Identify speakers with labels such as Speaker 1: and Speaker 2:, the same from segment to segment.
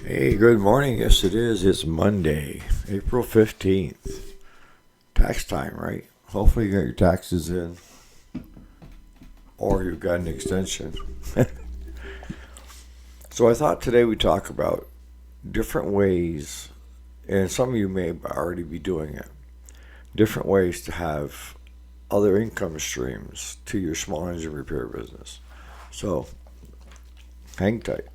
Speaker 1: Hey, good morning. Yes, it is. It's Monday, April 15th. Tax time, right? Hopefully, you got your taxes in or you've got an extension. So, I thought today we'd talk about different ways, and some of you may already be doing it, different ways to have other income streams to your small engine repair business. So, hang tight.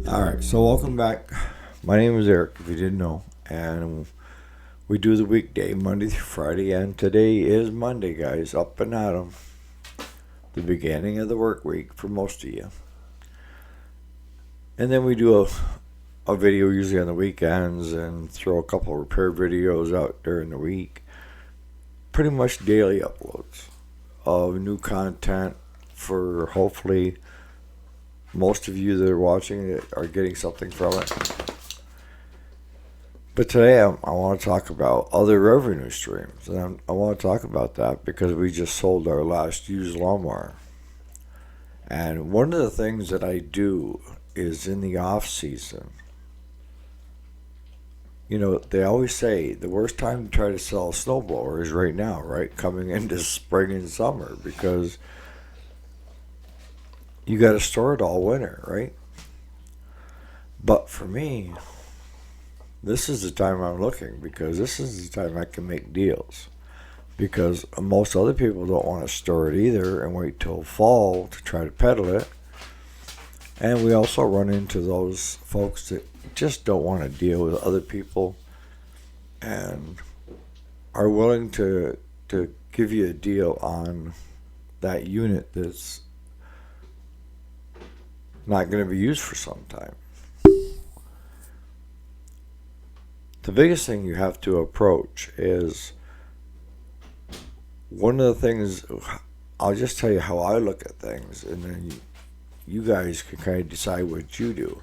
Speaker 1: All right, so welcome back. My name is Eric, if you didn't know, and we do the weekday, Monday through Friday, and today is Monday, guys, up and at 'em. The beginning of the work week for most of you. And then we do a video usually on the weekends and throw a couple of repair videos out during the week. Pretty much daily uploads of new content for hopefully most of you that are watching it are getting something from it. But today I want to talk about other revenue streams. And I want to talk about that because we just sold our last used lawnmower. And one of the things that I do is in the off season. You know, they always say the worst time to try to sell a snowblower is right now, right? Coming into spring and summer because you got to store it all winter, right? But for me, this is the time I'm looking because this is the time I can make deals. Because most other people don't want to store it either and wait till fall to try to peddle it. And we also run into those folks that just don't want to deal with other people and are willing to give you a deal on that unit that's not going to be used for some time. The biggest thing you have to approach is one of the things. I'll just tell you how I look at things, and then you guys can kind of decide what you do.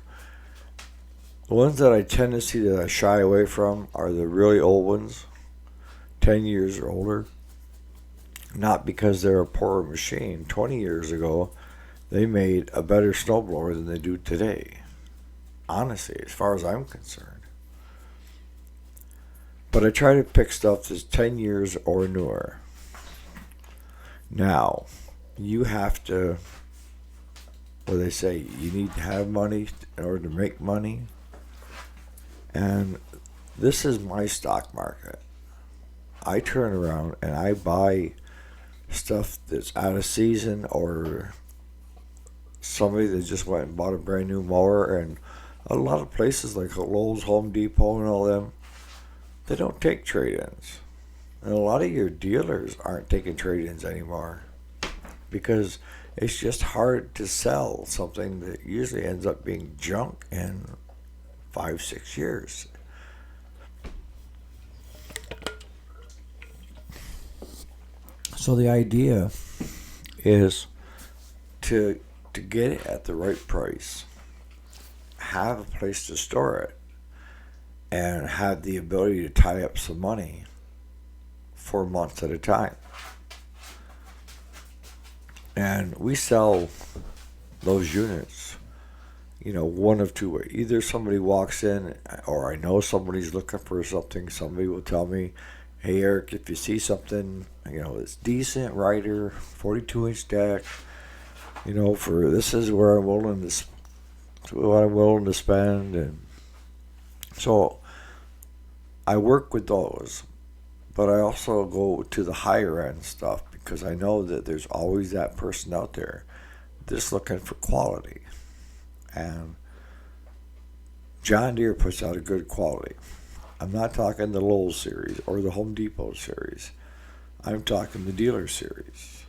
Speaker 1: The ones that I tend to see that I shy away from are the really old ones, 10 years or older. Not because they're a poorer machine. 20 years ago, they made a better snowblower than they do today. Honestly, as far as I'm concerned. But I try to pick stuff that's 10 years or newer. Now, you have to, what they say, you need to have money in order to make money. And this is my stock market. I turn around and I buy stuff that's out of season or somebody that just went and bought a brand new mower. And a lot of places like Lowe's, Home Depot and all them, they don't take trade-ins. And a lot of your dealers aren't taking trade-ins anymore because it's just hard to sell something that usually ends up being junk in 5-6 years. So the idea is to get it at the right price, have a place to store it, and have the ability to tie up some money for months at a time. And we sell those units, one of two ways. Either somebody walks in, or I know somebody's looking for something. Somebody will tell me, hey, Eric, if you see something, it's decent, rider, 42-inch deck, for this is where I'm willing to spend. And so I work with those, but I also go to the higher end stuff because I know that there's always that person out there that's looking for quality. And John Deere puts out a good quality. I'm not talking the Lowe's series or the Home Depot series. I'm talking the dealer series.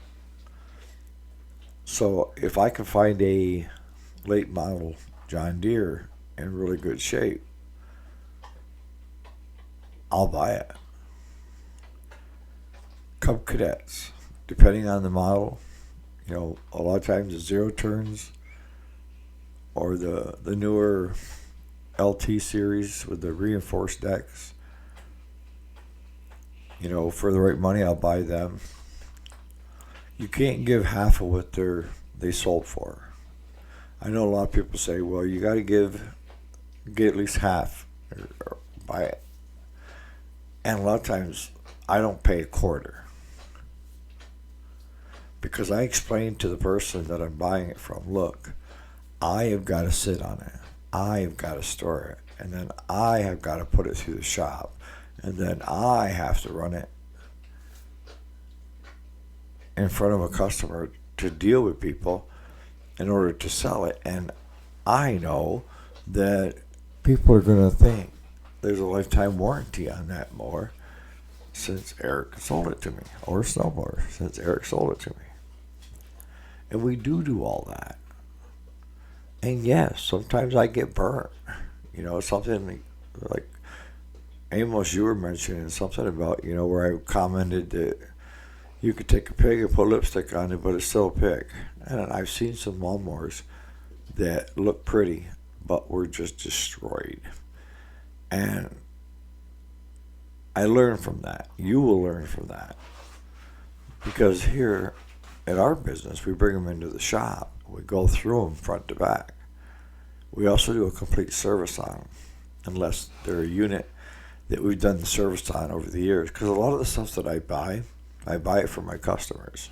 Speaker 1: So if I can find a late model John Deere in really good shape, I'll buy it. Cub Cadets, depending on the model, A lot of times the zero turns or the newer LT series with the reinforced decks. For the right money, I'll buy them. You can't give half of what they sold for. I know a lot of people say, well, you got to get at least half or buy it. And a lot of times, I don't pay a quarter because I explain to the person that I'm buying it from, look, I have got to sit on it. I have got to store it. And then I have got to put it through the shop. And then I have to run it in front of a customer to deal with people in order to sell it. And I know that people are going to think there's a lifetime warranty on that mower since Eric sold it to me, or snowblower since Eric sold it to me. And we do all that. And yes, sometimes I get burnt. Something like Amos, you were mentioning something about, where I commented that you could take a pig and put lipstick on it, but it's still a pig. And I've seen some lawnmowers that look pretty, but were just destroyed. And I learned from that. You will learn from that. Because here at our business, we bring them into the shop. We go through them front to back. We also do a complete service on them, unless they're a unit that we've done the service on over the years. Because a lot of the stuff that I buy it for my customers.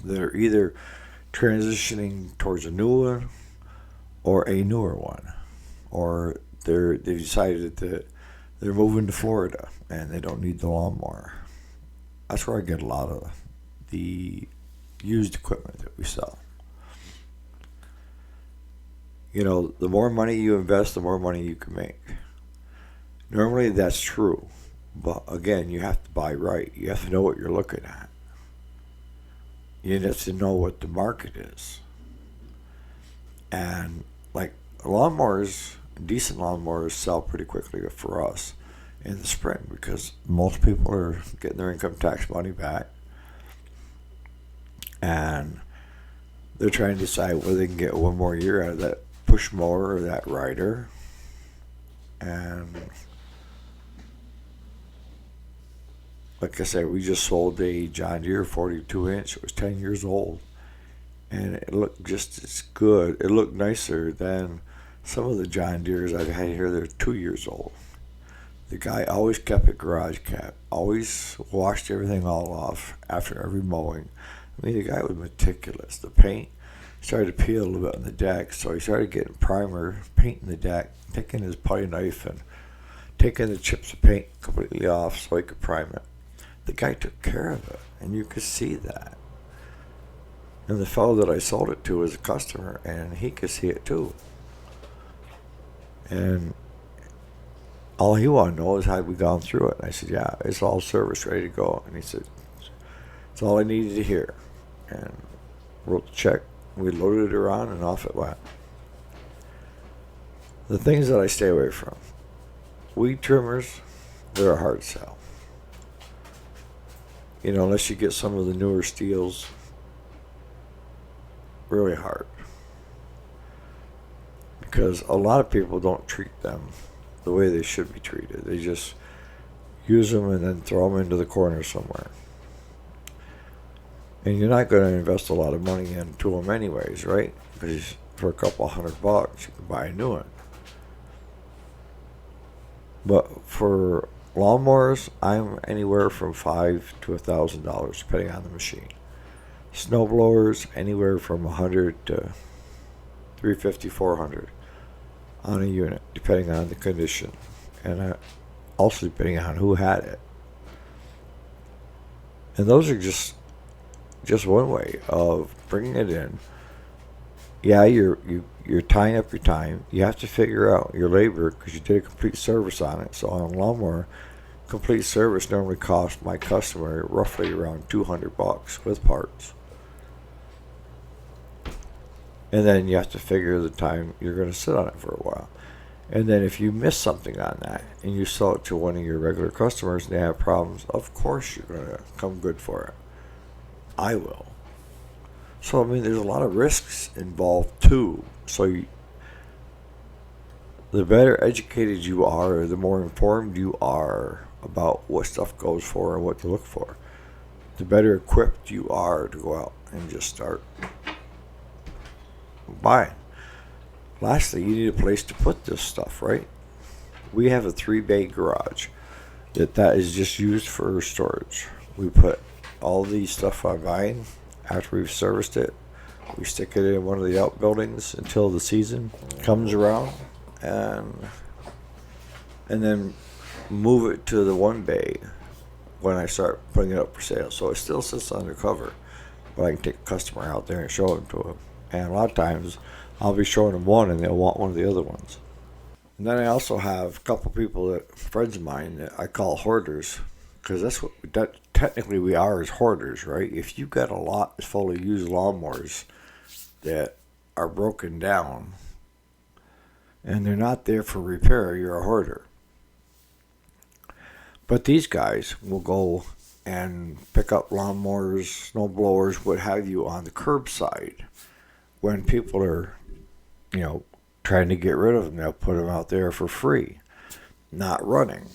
Speaker 1: They're either transitioning towards a new one or a newer one. Or they decided that they're moving to Florida and they don't need the lawnmower. That's where I get a lot of the used equipment that we sell. The more money you invest, the more money you can make. Normally that's true. But again, you have to buy right. You have to know what you're looking at. You have to know what the market is. And like lawnmowers, decent lawnmowers sell pretty quickly for us in the spring because most people are getting their income tax money back. And they're trying to decide whether they can get one more year out of that push mower or that rider. And like I said, we just sold a John Deere 42 inch. It was 10 years old. And it looked just as good. It looked nicer than some of the John Deeres I've had here that are 2 years old. The guy always kept it garage kept. Always washed everything all off after every mowing. I mean, the guy was meticulous. The paint started to peel a little bit on the deck, so he started getting primer, painting the deck, taking his putty knife and taking the chips of paint completely off so he could prime it. The guy took care of it, and you could see that. And the fellow that I sold it to was a customer, and he could see it too. And all he wanted to know is had we gone through it. And I said, yeah, it's all service, ready to go. And he said, it's all I needed to hear. And wrote the check. We loaded it around, and off it went. The things that I stay away from. Weed trimmers, they're a hard sell. Unless you get some of the newer steels, really hard. Because a lot of people don't treat them the way they should be treated. They just use them and then throw them into the corner somewhere. And you're not going to invest a lot of money into them anyways, right? Because for a couple $100, you can buy a new one. But for lawnmowers, I'm anywhere from $500 to $1,000, depending on the machine. Snowblowers, anywhere from $100 to $350, $400 on a unit, depending on the condition, and also depending on who had it. And those are just one way of bringing it in. Yeah, you're tying up your time. You have to figure out your labor because you did a complete service on it. So on a lawnmower, complete service normally costs my customer roughly around $200 with parts. And then you have to figure the time you're going to sit on it for a while. And then if you miss something on that and you sell it to one of your regular customers and they have problems, of course you're going to come good for it. I will. So, I mean, there's a lot of risks involved too. So, the better educated you are, the more informed you are about what stuff goes for and what to look for, the better equipped you are to go out and just start buying. Lastly, you need a place to put this stuff, right? We have a 3-bay garage that is just used for storage. We put all these stuff on vine after we've serviced it. We stick it in one of the outbuildings until the season comes around, and then move it to the 1-bay when I start putting it up for sale. So it still sits undercover, but I can take a customer out there and show them to them. And a lot of times I'll be showing them one and they'll want one of the other ones. And then I also have a couple people friends of mine that I call hoarders, because that technically we are as hoarders, right? If you've got a lot full of used lawnmowers that are broken down and they're not there for repair, you're a hoarder. But these guys will go and pick up lawnmowers, snow blowers, what have you, on the curbside when people are, trying to get rid of them. They'll put them out there for free, not running.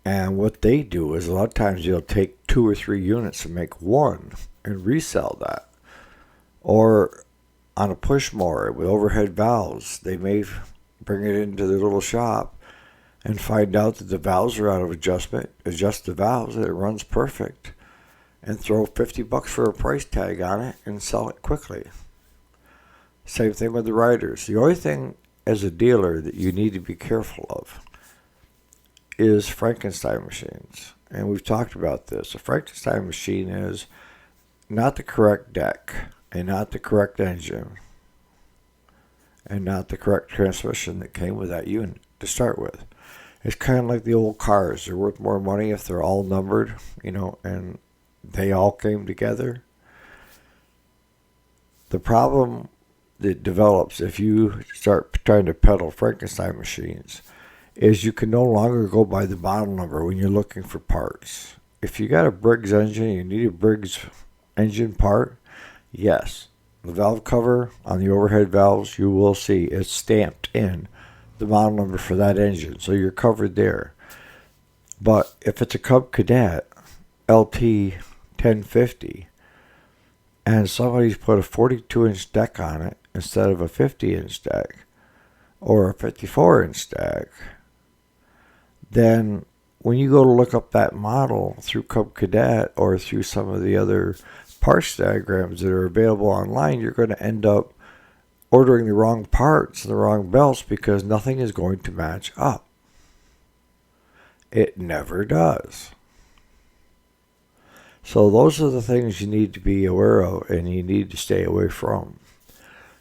Speaker 1: And what they do is a lot of times they'll take 2 or 3 units and make one and resell that. Or on a push mower with overhead valves, they may bring it into their little shop and find out that the valves are out of adjustment, adjust the valves and it runs perfect, and throw $50 for a price tag on it and sell it quickly. Same thing with the riders. The only thing as a dealer that you need to be careful of is Frankenstein machines. And we've talked about this. A Frankenstein machine is not the correct deck and not the correct engine and not the correct transmission that came with that unit to start with. It's kind of like the old cars. They're worth more money if they're all numbered, and they all came together. The problem that develops if you start trying to peddle Frankenstein machines is you can no longer go by the model number when you're looking for parts. If you got a Briggs engine, you need a Briggs engine part, yes. The valve cover on the overhead valves, you will see it's stamped in the model number for that engine, so you're covered there. But if it's a Cub Cadet LT 1050 and somebody's put a 42-inch deck on it instead of a 50-inch deck or a 54-inch deck, then when you go to look up that model through Cub Cadet or through some of the other parts diagrams that are available online, you're going to end up ordering the wrong parts and the wrong belts because nothing is going to match up. It never does. So those are the things you need to be aware of and you need to stay away from.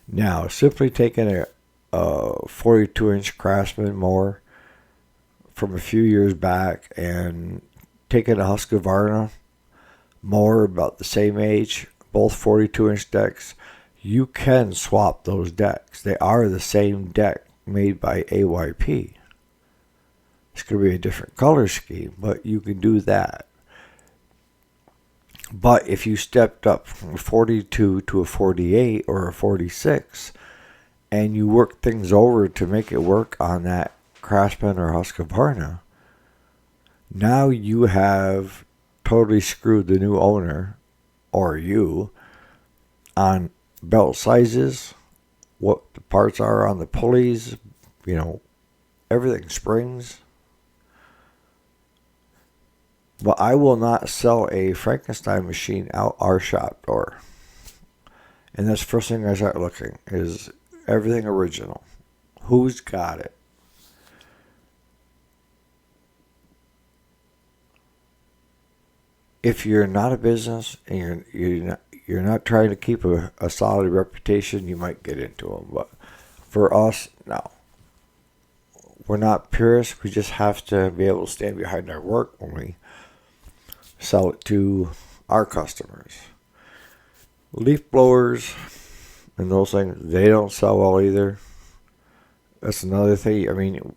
Speaker 1: Now, simply taking a 42-inch Craftsman mower from a few years back and taking a Husqvarna mower about the same age, both 42-inch decks, you can swap those decks. They are the same deck made by AYP. It's going to be a different color scheme, but you can do that. But if you stepped up from a 42 to a 48 or a 46 and you work things over to make it work on that Craftsman or Husqvarna, now you have totally screwed the new owner or you on belt sizes, what the parts are on the pulleys, everything, springs. But I will not sell a Frankenstein machine out our shop door. And that's the first thing I start looking is everything original. Who's got it? If you're not a business and you're not trying to keep a solid reputation, you might get into them. But for us, no. We're not purists. We just have to be able to stand behind our work when we sell it to our customers. Leaf blowers and those things, they don't sell well either. That's another thing. I mean,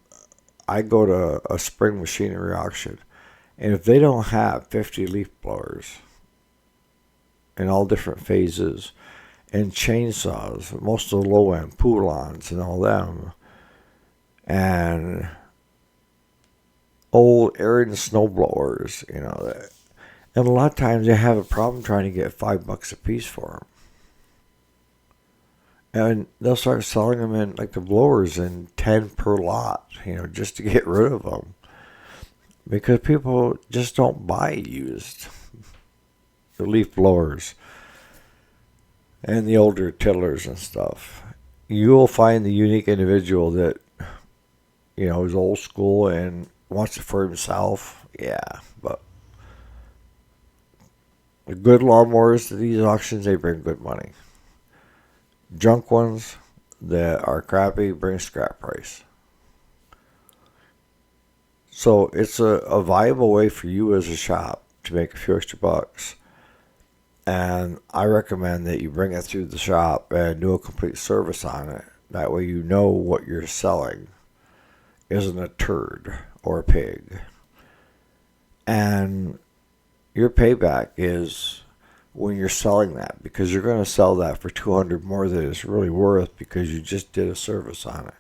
Speaker 1: I go to a spring machinery auction, and if they don't have 50 leaf blowers, in all different phases, and chainsaws, most of the low end, Poulons and all them, and old air and snow blowers, and a lot of times they have a problem trying to get $5 a piece for them. And they'll start selling them in, like the blowers, in 10 per lot, just to get rid of them. Because people just don't buy used. The leaf blowers and the older tillers and stuff. You'll find the unique individual that, is old school and wants it for himself. Yeah, but the good lawnmowers to these auctions, they bring good money. Junk ones that are crappy bring scrap price. So it's a viable way for you as a shop to make a few extra bucks. And I recommend that you bring it through the shop and do a complete service on it. That way you know what you're selling isn't a turd or a pig. And your payback is when you're selling that, because you're going to sell that for $200 more than it's really worth because you just did a service on it.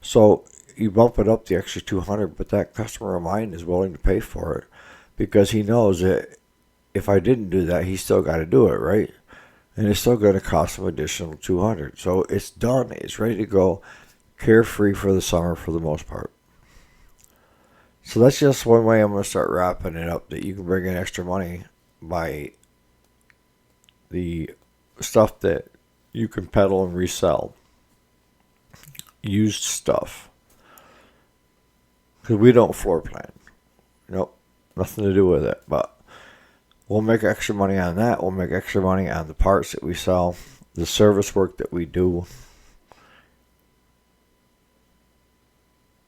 Speaker 1: So you bump it up the extra $200, but that customer of mine is willing to pay for it because he knows that if I didn't do that, he's still got to do it, right? And it's still going to cost him additional $200. So it's done. It's ready to go, carefree for the summer for the most part. So that's just one way I'm going to start wrapping it up, that you can bring in extra money by the stuff that you can peddle and resell. Used stuff. Because we don't floor plan. Nope. Nothing to do with it. But we'll make extra money on that. We'll make extra money on the parts that we sell. The service work that we do.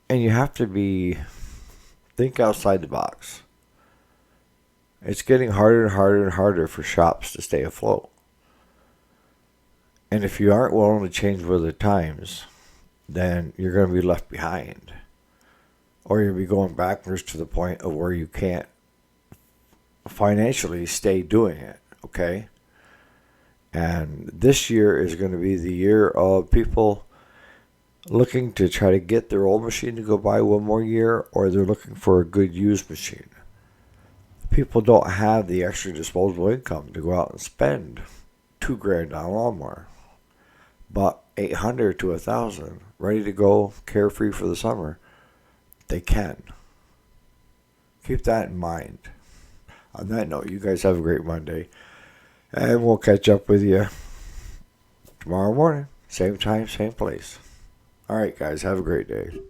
Speaker 1: And you have to think outside the box. It's getting harder and harder and harder for shops to stay afloat. And if you aren't willing to change with the times, then you're going to be left behind. Or you'll be going backwards to the point of where you can't financially stay doing it, okay? And this year is going to be the year of people looking to try to get their old machine to go by one more year, or they're looking for a good used machine. People don't have the extra disposable income to go out and spend $2,000 on a lawnmower. But $800 to $1,000, ready to go, carefree for the summer, they can. Keep that in mind. On that note, you guys have a great Monday. And we'll catch up with you tomorrow morning. Same time, same place. All right, guys, have a great day.